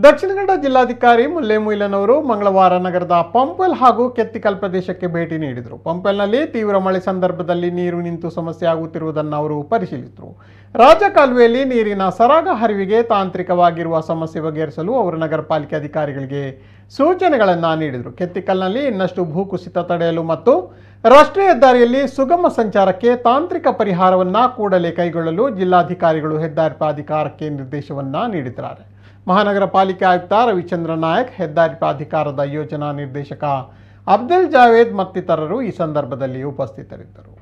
ದಕ್ಷಿಣ ಕನ್ನಡ ಜಿಲ್ಲಾಧಿಕಾರಿ ಮುಲ್ಲೆ ಮುಯಿಲನ್ ಅವರು ಮಂಗಳವಾರ ನಗರದ ಪಂಪೆಲ್ ಹಾಗೂ ಕೆತ್ತಿಕಲ್ ಪ್ರದೇಶಕ್ಕೆ ಭೇಟಿ ನೀಡಿದರು. ಪಂಪೆಲ್ನಲ್ಲಿ ತೀವ್ರ ಮಳೆ ಸಂದರ್ಭದಲ್ಲಿ ನೀರು ನಿಂತು ಸಮಸ್ಯೆ ಆಗುತ್ತಿರುವುದನ್ನು ಅವರು ಪರಿಶೀಲಿಸಿದರು. ರಾಜಕಾಲುವೆಯಲ್ಲಿ ನೀರಿನ ಸರಾಗ ಹರಿವಿಗೆ ತಾಂತ್ರಿಕವಾಗಿರುವ ಸಮಸ್ಯೆ ಬಗೆಹರಿಸಲು ಅವರು ನಗರ ಪಾಲಿಕೆ ಅಧಿಕಾರಿಗಳಿಗೆ ಸೂಚನೆಗಳನ್ನು ನೀಡಿದರು. ಕೆತ್ತಿಕಲ್ನಲ್ಲಿ ಇನ್ನಷ್ಟು ಭೂಕುಸಿತ ತಡೆಯಲು ಮತ್ತು ರಾಷ್ಟ್ರೀಯ ಹೆದ್ದಾರಿಯಲ್ಲಿ ಸುಗಮ ಸಂಚಾರಕ್ಕೆ ತಾಂತ್ರಿಕ ಪರಿಹಾರವನ್ನು ಕೂಡಲೇ ಕೈಗೊಳ್ಳಲು ಜಿಲ್ಲಾಧಿಕಾರಿಗಳು ಹೆದ್ದಾರಿ ಪ್ರಾಧಿಕಾರಕ್ಕೆ ನಿರ್ದೇಶನವನ್ನು ನೀಡಿದ್ದಾರೆ. ಮಹಾನಗರ ಪಾಲಿಕೆ ಆಯುಕ್ತ ರವಿಚಂದ್ರ ನಾಯಕ್, ಹೆದ್ದಾರಿ ಪ್ರಾಧಿಕಾರದ ಯೋಜನಾ ನಿರ್ದೇಶಕ ಅಬ್ದುಲ್ ಜಾವೇದ್ ಮತ್ತಿತರರು ಈ ಸಂದರ್ಭದಲ್ಲಿ ಉಪಸ್ಥಿತರಿದ್ದರು.